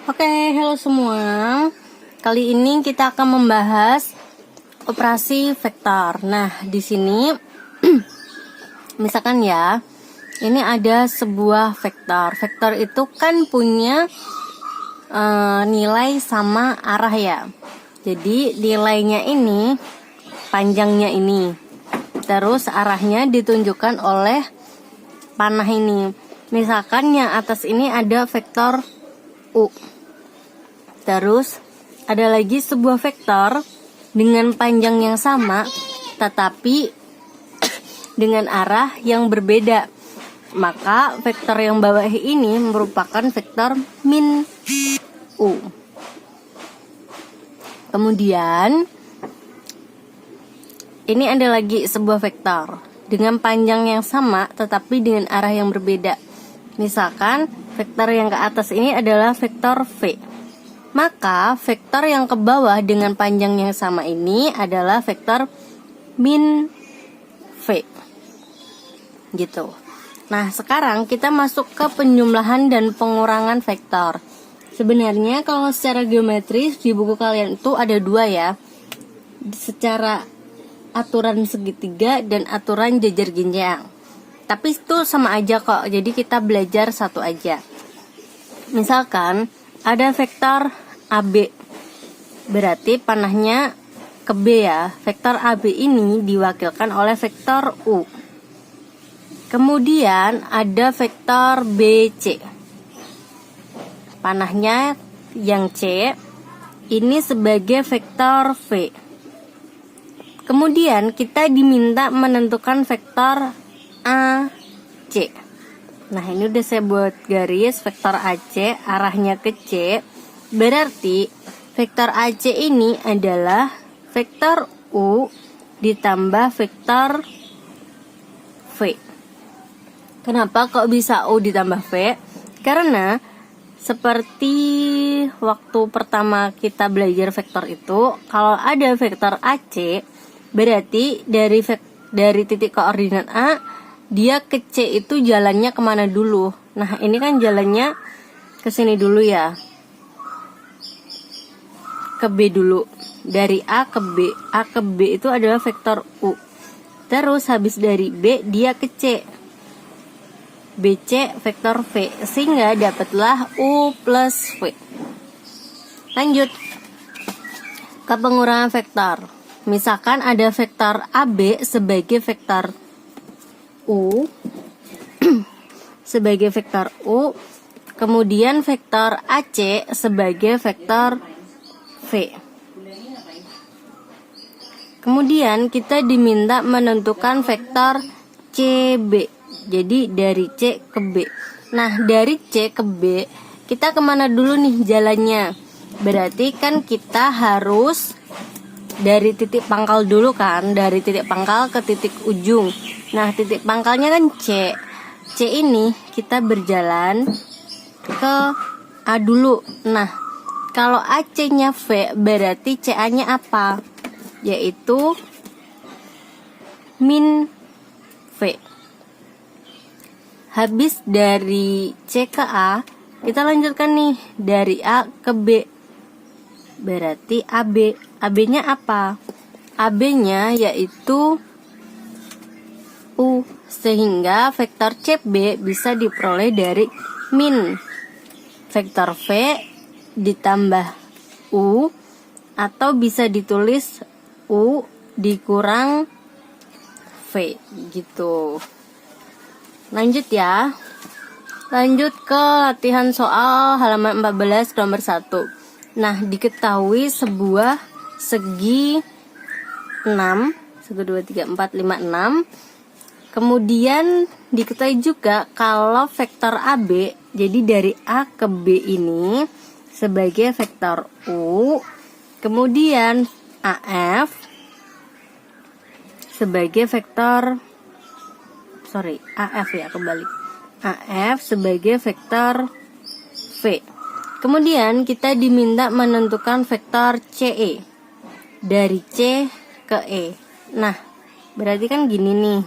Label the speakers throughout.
Speaker 1: Oke, halo semua. Kali ini kita akan membahas operasi vektor. Nah, di sini misalkan ya, ini ada sebuah vektor. Vektor itu kan punya nilai sama arah ya. Jadi nilainya ini, panjangnya ini, terus arahnya ditunjukkan oleh panah ini. Misalkan yang atas ini ada vektor U. Terus ada lagi sebuah vektor dengan panjang yang sama tetapi dengan arah yang berbeda. Maka vektor yang bawah ini merupakan vektor min U. Kemudian ini ada lagi sebuah vektor dengan panjang yang sama tetapi dengan arah yang berbeda. Misalkan vektor yang ke atas ini adalah vektor V. Maka vektor yang ke bawah dengan panjang yang sama ini adalah vektor min V. Gitu. Nah, sekarang kita masuk ke penjumlahan dan pengurangan vektor. Sebenarnya kalau secara geometris di buku kalian itu ada dua ya. Secara aturan segitiga dan aturan jajar jenjang. Tapi itu sama aja kok. Jadi kita belajar satu aja. Misalkan ada vektor AB, berarti panahnya ke B ya. Vektor AB ini diwakilkan oleh vektor U. Kemudian ada vektor BC, panahnya yang C ini sebagai vektor V. Kemudian kita diminta menentukan vektor AC. Nah, ini udah saya buat garis vektor AC, arahnya ke C. Berarti vektor AC ini adalah vektor U ditambah vektor V. Kenapa kok bisa U ditambah V? Karena seperti waktu pertama kita belajar vektor itu, kalau ada vektor AC, berarti dari titik koordinat A dia ke C itu jalannya kemana dulu? Nah, ini kan jalannya ke sini dulu ya. Ke B dulu. Dari A ke B. A ke B itu adalah vektor U. Terus habis dari B dia ke C. BC vektor V. Sehingga dapatlah U plus V. Lanjut ke pengurangan vektor. Misalkan ada vektor AB sebagai vektor U sebagai vektor U, kemudian vektor AC sebagai vektor V. Kemudian kita diminta menentukan vektor CB. Jadi dari C ke B. Nah, dari C ke B kita kemana dulu nih jalannya? Berarti kan kita harus dari titik pangkal dulu kan, dari titik pangkal ke titik ujung. Nah, titik pangkalnya kan C. C ini kita berjalan ke A dulu. Nah, kalau AC-nya V, berarti CA-nya apa? Yaitu min V. Habis dari C ke A, kita lanjutkan nih dari A ke B. Berarti AB. AB-nya apa? AB-nya yaitu U. Sehingga vektor CB bisa diperoleh dari min vektor V ditambah U, atau bisa ditulis U dikurang V gitu. Lanjut ya. Lanjut ke latihan soal halaman 14 nomor 1. Nah, diketahui sebuah segi 6, 1, 2, 3, 4, 5, 6. Kemudian diketahui juga kalau vektor AB, jadi dari A ke B ini sebagai vektor U, kemudian AF sebagai vektor AF ya, kebalik. AF sebagai vektor V. Kemudian kita diminta menentukan vektor CE dari C ke E. Nah, berarti kan gini nih.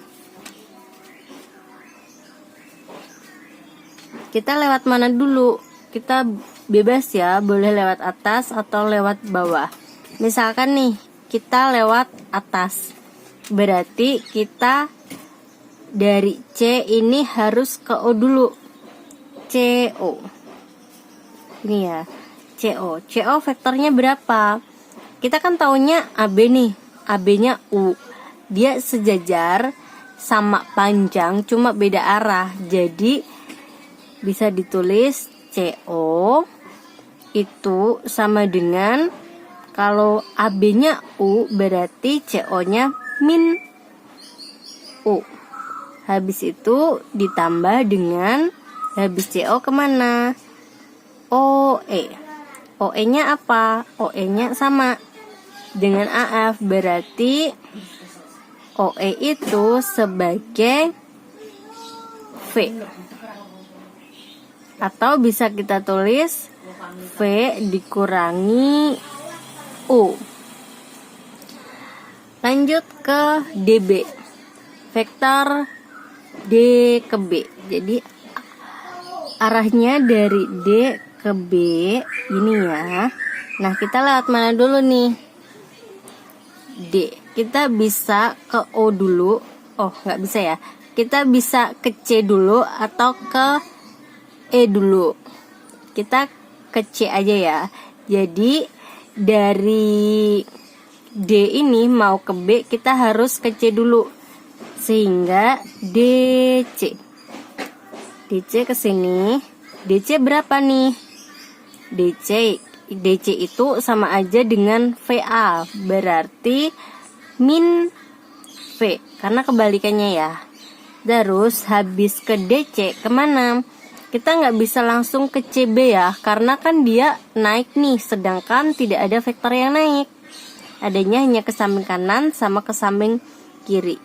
Speaker 1: Kita lewat mana dulu? kita bebas ya, boleh lewat atas atau lewat bawah. Misalkan nih, kita lewat atas, berarti kita dari C ini harus ke O dulu. CO. Ini ya, CO. CO vektornya berapa? Kita kan taunya AB nih. AB-nya U. Dia sejajar, sama panjang, cuma beda arah. Jadi bisa ditulis CO itu sama dengan, kalau AB-nya U berarti CO-nya min U. Habis itu ditambah dengan, habis CO kemana? OE. OE-nya apa? OE-nya sama dengan AF, berarti OE itu sebagai V. Atau bisa kita tulis V dikurangi U. Lanjut ke DB, vektor D ke B. Jadi arahnya dari D ke B ini ya. Nah, kita lewat mana dulu nih? D. Kita bisa ke O dulu. Oh, nggak bisa ya. Kita bisa ke C dulu atau ke E dulu. Kita ke C aja ya. Jadi dari D ini mau ke B, kita harus ke C dulu. Sehingga DC. DC ke sini. DC berapa nih? DC itu sama aja dengan VA, berarti min V, karena kebalikannya ya. Terus habis ke DC kemana? Kita nggak bisa langsung ke CB ya, karena kan dia naik nih, sedangkan tidak ada vektor yang naik. Adanya hanya ke samping kanan sama ke samping kiri.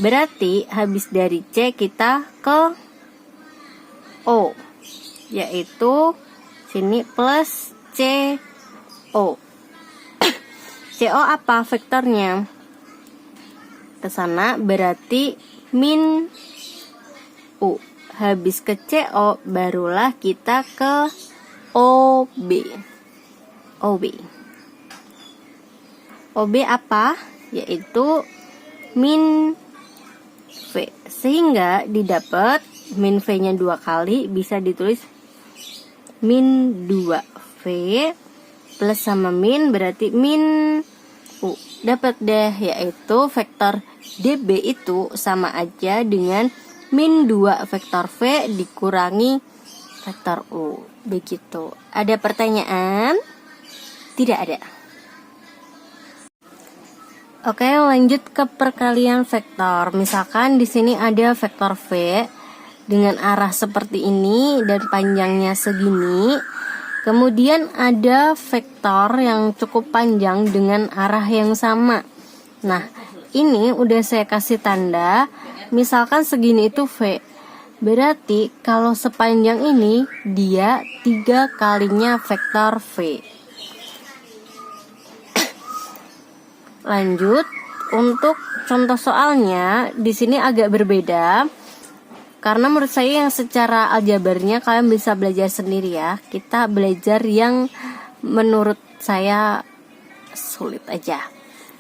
Speaker 1: Berarti habis dari C kita ke O, yaitu sini plus CO. CO apa vektornya? Ke sana berarti min U. Habis ke CO barulah kita ke OB. OB apa? Yaitu min V. Sehingga didapat min V-nya 2 kali, bisa ditulis min 2V plus sama min berarti min U. Dapat deh, yaitu vektor DB itu sama aja dengan min 2 vektor V dikurangi vektor U. Begitu. Ada pertanyaan? Tidak ada. Oke, lanjut ke perkalian vektor. Misalkan di sini ada vektor V dengan arah seperti ini dan panjangnya segini. Kemudian ada vektor yang cukup panjang dengan arah yang sama. Nah, ini udah saya kasih tanda. Misalkan segini itu V. Berarti kalau sepanjang ini dia 3 kalinya vektor V. Lanjut, untuk contoh soalnya di sini agak berbeda. Karena menurut saya yang secara aljabarnya kalian bisa belajar sendiri ya. Kita belajar yang menurut saya sulit aja.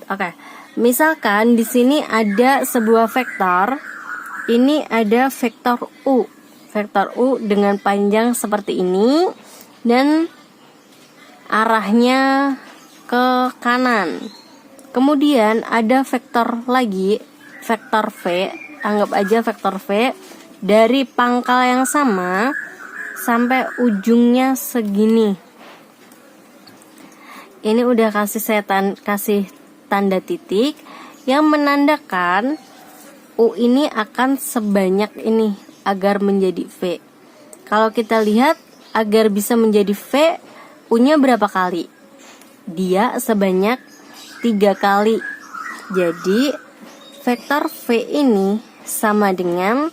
Speaker 1: Oke. Misalkan di sini ada sebuah vektor. Ini ada vektor U. Vektor U dengan panjang seperti ini dan arahnya ke kanan. Kemudian ada vektor lagi, vektor V, anggap aja vektor V dari pangkal yang sama sampai ujungnya segini. Ini udah kasih tanda titik yang menandakan U ini akan sebanyak ini agar menjadi V. Kalau kita lihat agar bisa menjadi V, U-nya berapa kali? Dia sebanyak 3 kali. Jadi vektor V ini sama dengan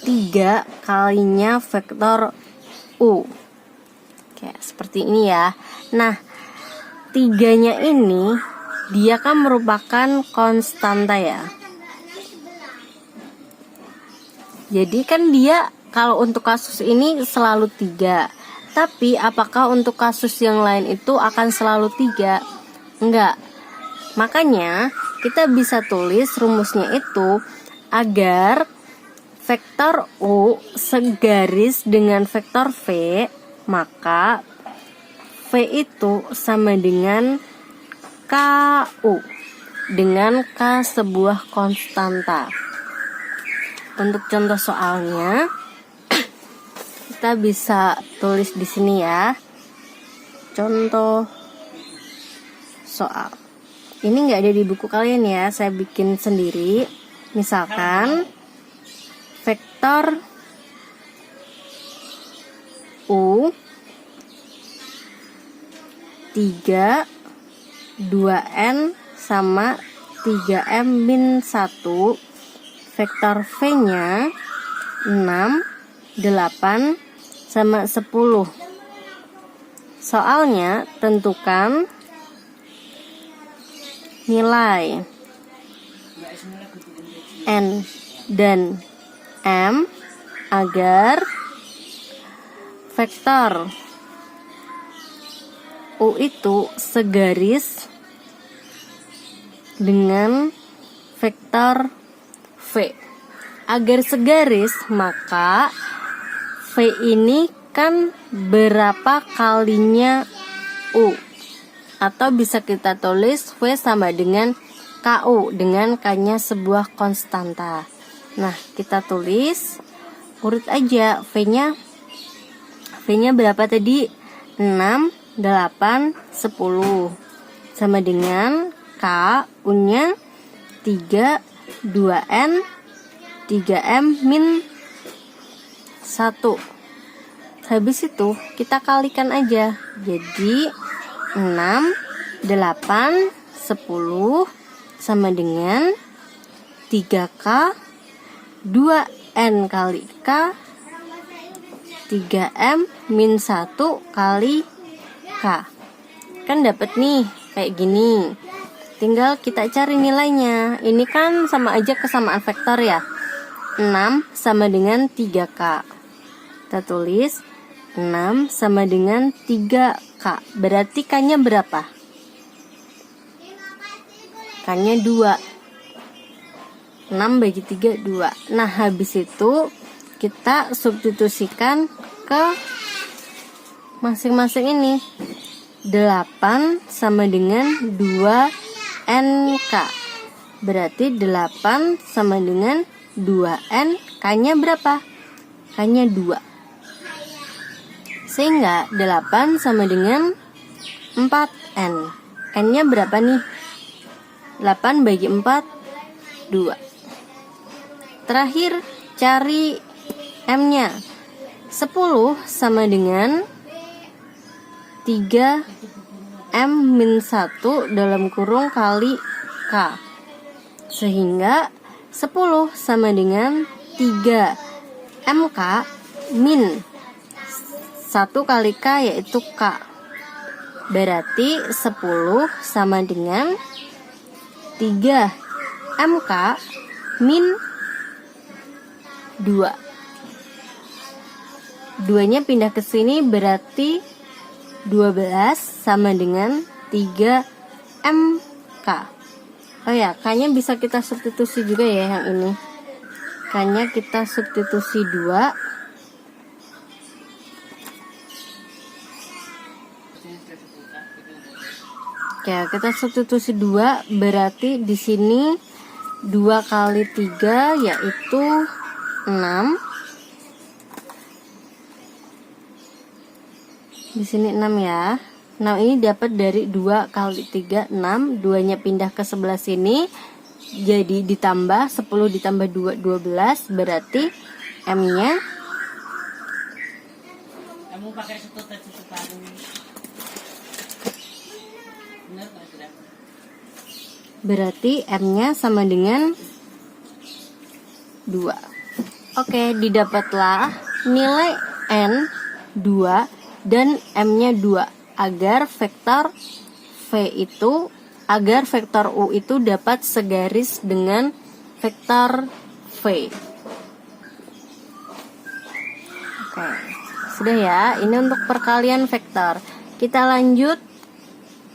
Speaker 1: 3 kalinya vektor U. Kayak seperti ini ya. Nah, 3-nya ini dia kan merupakan konstanta ya. Jadi kan dia kalau untuk kasus ini selalu 3. Tapi apakah untuk kasus yang lain itu akan selalu 3? Enggak. Makanya kita bisa tulis rumusnya itu agar vektor U segaris dengan vektor V, maka V itu sama dengan KU dengan K sebuah konstanta. Untuk contoh soalnya kita bisa tulis di sini ya. Contoh soal. Ini nggak ada di buku kalian ya, saya bikin sendiri. Misalkan vektor U 3 2N sama 3M min 1, vektor V-nya 6 8 sama 10. Soalnya tentukan nilai N dan M agar vektor U itu segaris dengan vektor V. Agar segaris, maka V ini kan berapa kalinya U, atau bisa kita tulis V sama dengan KU dengan K-nya sebuah konstanta. Nah, kita tulis urut aja. V-nya berapa tadi? 6 8 10 sama dengan K, U-nya 3 2N 3M min 1. Habis itu kita kalikan aja. Jadi 6 8 10 sama dengan 3K 2N kali K 3M min 1 kali K. Kan dapat nih kayak gini. Tinggal kita cari nilainya. Ini kan sama aja kesamaan vektor ya. 6 sama dengan 3K. Kita tulis 6 sama dengan 3K. Berarti K-nya berapa? K-nya 2. 6 bagi 3 2. Nah, habis itu kita substitusikan ke masing-masing ini. 8 sama dengan 2NK. Berarti 8 sama dengan 2N. K-nya berapa? K-nya 2. Sehingga 8 sama dengan 4N. N-nya berapa nih? 8 bagi 4 2. Terakhir cari M-nya. 10 sama dengan 3M min 1 dalam kurung kali K. Sehingga 10 sama dengan 3MK min 1 kali K yaitu K. Berarti 10 sama dengan 3MK min 2. 2-nya pindah ke sini berarti 12 sama dengan 3MK. Oh ya, K-nya bisa kita substitusi juga ya yang ini. K-nya kita substitusi 2. Ya, kita substitusi 2 berarti di sini 2 kali 3 yaitu 6. Di sini 6 ya. 6 ini dapat dari 2 kali 3 6. 2-nya pindah ke sebelah sini. Jadi ditambah 10 ditambah 2 12 berarti M-nya kamu pakai berarti M-nya sama dengan 2. Oke, didapatlah nilai N 2 dan M-nya 2 agar vektor U itu dapat segaris dengan vektor V. Oke, Sudah ya, ini untuk perkalian vektor. Kita lanjut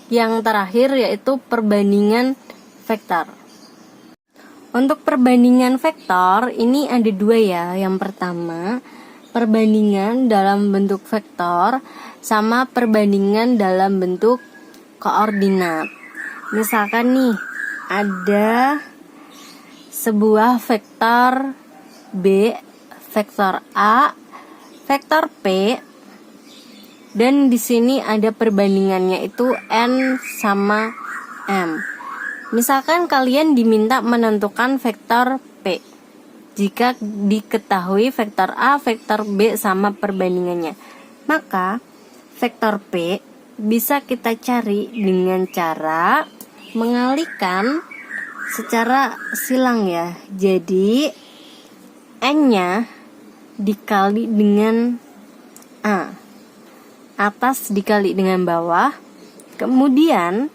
Speaker 1: yang terakhir, yaitu perbandingan vektor. Untuk perbandingan vektor ini ada dua ya. Yang pertama, perbandingan dalam bentuk vektor sama perbandingan dalam bentuk koordinat. Misalkan nih, ada sebuah vektor B, vektor A, vektor P, dan di sini ada perbandingannya itu N sama M. Misalkan kalian diminta menentukan vektor P. Jika diketahui vektor A, vektor B sama perbandingannya, maka vektor P bisa kita cari dengan cara mengalihkan secara silang ya. Jadi N-nya dikali dengan A, atas dikali dengan bawah, kemudian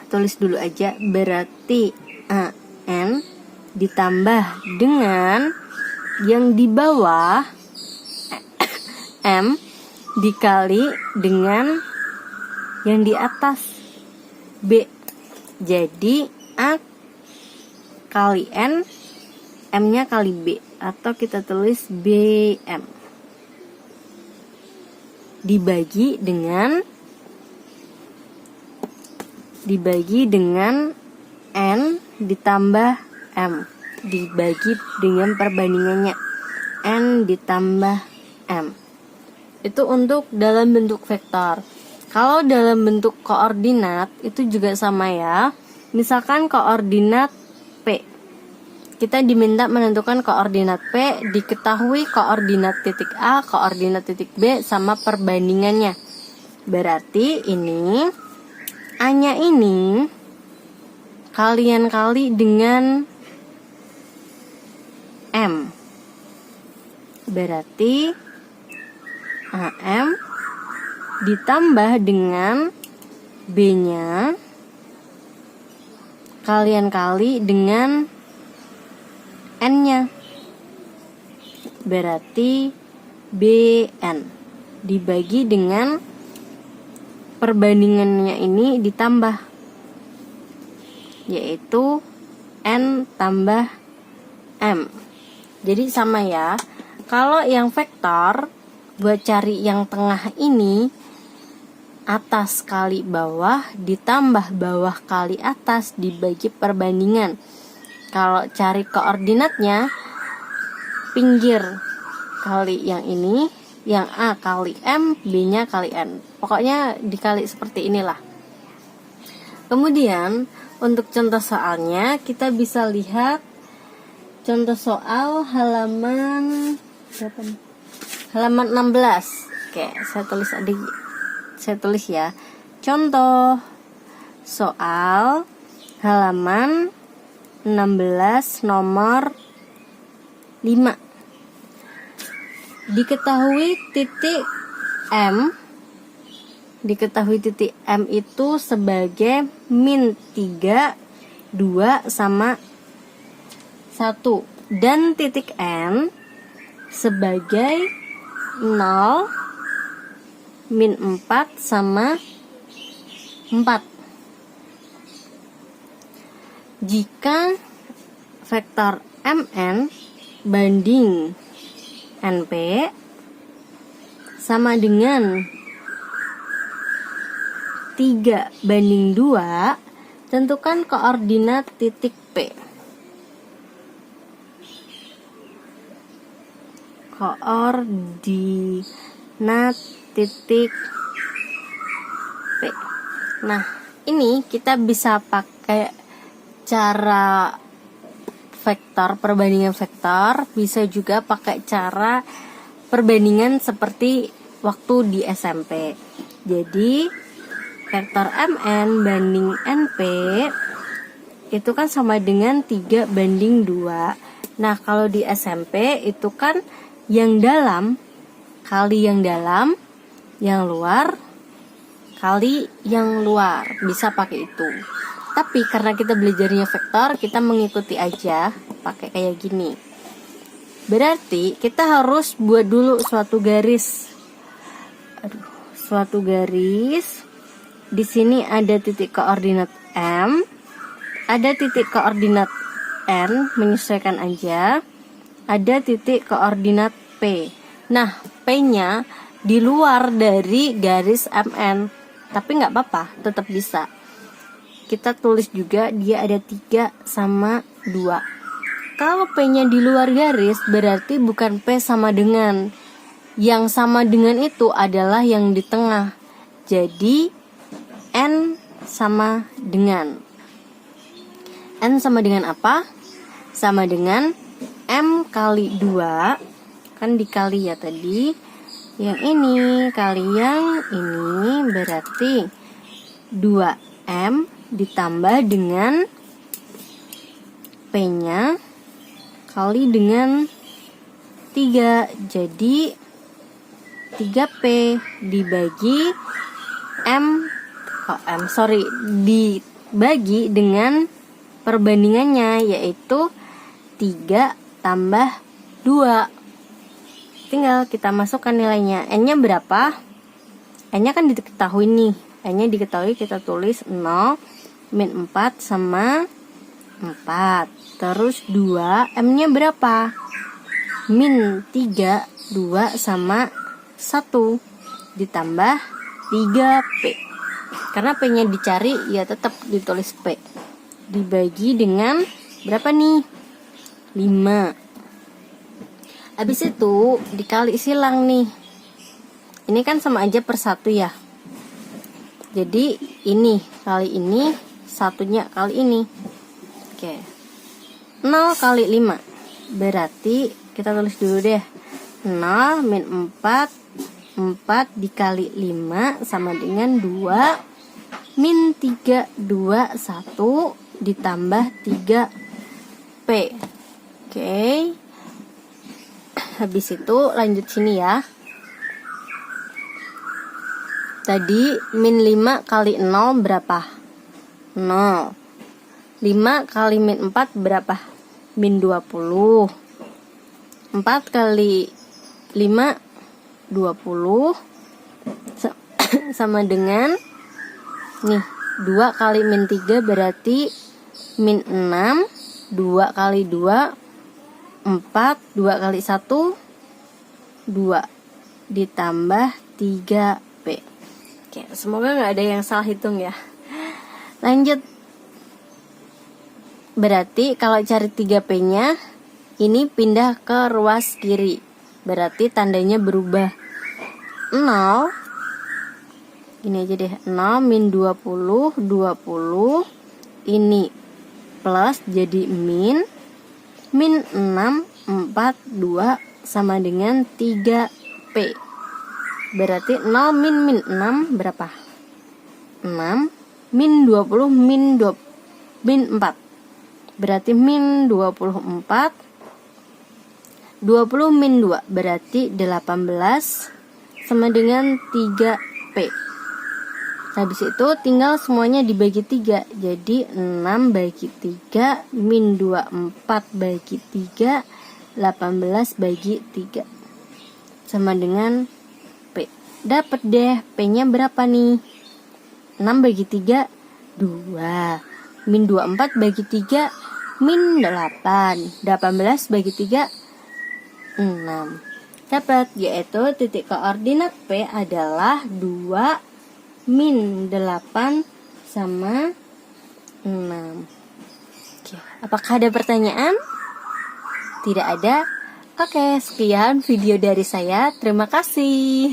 Speaker 1: tulis dulu aja, berarti AN ditambah dengan yang di bawah M dikali dengan yang di atas B. Jadi A kali N, M-nya kali B, atau kita tulis BM dibagi dengan N ditambah M dibagi dengan perbandingannya N ditambah M. Itu untuk dalam bentuk vektor. Kalau dalam bentuk koordinat itu juga sama ya. Misalkan koordinat P, kita diminta menentukan koordinat P, diketahui koordinat titik A, koordinat titik B sama perbandingannya. Berarti ini A-nya ini kalian kali dengan M. Berarti AM ditambah dengan B-nya kalian kali dengan N-nya. Berarti BN dibagi dengan perbandingannya ini ditambah, yaitu N tambah M. Jadi sama ya. Kalau yang vektor, buat cari yang tengah ini, atas kali bawah ditambah bawah kali atas dibagi perbandingan. Kalau cari koordinatnya, pinggir kali yang ini, yang A kali M, B-nya kali N. Pokoknya dikali seperti inilah. Kemudian untuk contoh soalnya kita bisa lihat contoh soal halaman 16. Oke, saya tulis ya. Contoh soal halaman 16 nomor 5. Diketahui titik M itu sebagai min 3, 2 sama 1, dan titik N sebagai 0, min 4 sama 4. Jika vektor MN banding NP sama dengan 3:2, tentukan koordinat titik P. Koordinat titik P. Nah, ini kita bisa pakai cara vektor, perbandingan vektor, bisa juga pakai cara perbandingan seperti waktu di SMP. Jadi vektor MN banding NP itu kan sama dengan 3:2. Nah, kalau di SMP itu kan yang dalam kali yang dalam, yang luar kali yang luar, bisa pakai itu. Tapi karena kita belajarnya vektor, kita mengikuti aja pakai kayak gini. Berarti kita harus buat dulu suatu garis. Suatu garis. Di sini ada titik koordinat M, ada titik koordinat N, menyesuaikan aja. Ada titik koordinat P. Nah, P-nya di luar dari garis MN, tapi nggak apa-apa, tetap bisa. Kita tulis juga dia ada 3 sama 2. Kalau P-nya di luar garis, berarti bukan P sama dengan. Yang sama dengan itu adalah yang di tengah. Jadi, N sama dengan. N sama dengan apa? Sama dengan M kali 2. Kan dikali ya tadi. Yang ini kali yang ini berarti 2M ditambah dengan P-nya kali dengan 3, jadi 3P dibagi dibagi dengan perbandingannya, yaitu 3 tambah 2. Tinggal kita masukkan nilainya. N-nya berapa? N-nya kan diketahui nih. N-nya diketahui, kita tulis 0 min 4 sama 4. Terus 2, M-nya berapa? Min 3, 2 sama 1 ditambah 3P. Karena P-nya dicari, ya tetap ditulis P. Dibagi dengan berapa nih? 5. Habis itu dikali silang nih. Ini kan sama aja per 1 ya. Jadi ini kali ini, satunya kali ini. Oke. 0 kali 5. Berarti kita tulis dulu deh. 0 min 4. 4 dikali 5 sama dengan 2 min 3, 2, 1 ditambah 3P. Oke. Habis itu lanjut sini ya. Tadi min 5 kali 0 berapa? 0. 5 kali min 4 berapa? Min 20. 4 kali 5 20 sama dengan nih 2 kali min 3 berarti min 6. 2 kali 2 4. 2 kali 1 2 ditambah 3P. Oke, semoga gak ada yang salah hitung ya. Lanjut. Berarti kalau cari 3P-nya, ini pindah ke ruas kiri. Berarti tandanya berubah. 0. Ini aja deh. 0 min 20. 20. Ini plus jadi min. Min 6. 4. 2 sama dengan 3P. Berarti 0 min 6 berapa? 6. Min 20 min 4. Berarti min 24. 20 min 2 berarti 18 sama dengan 3P. Habis itu tinggal semuanya dibagi 3. Jadi 6 bagi 3 min 2 4 bagi 3 18 bagi 3 sama dengan P. Dapat deh P-nya berapa nih? 6 bagi 3 2. Min 24 bagi 3 min 8. 18 bagi 3 6. Dapat, yaitu titik koordinat P adalah 2 min 8 sama 6. Oke, apakah ada pertanyaan? Tidak ada? Oke, sekian video dari saya. Terima kasih.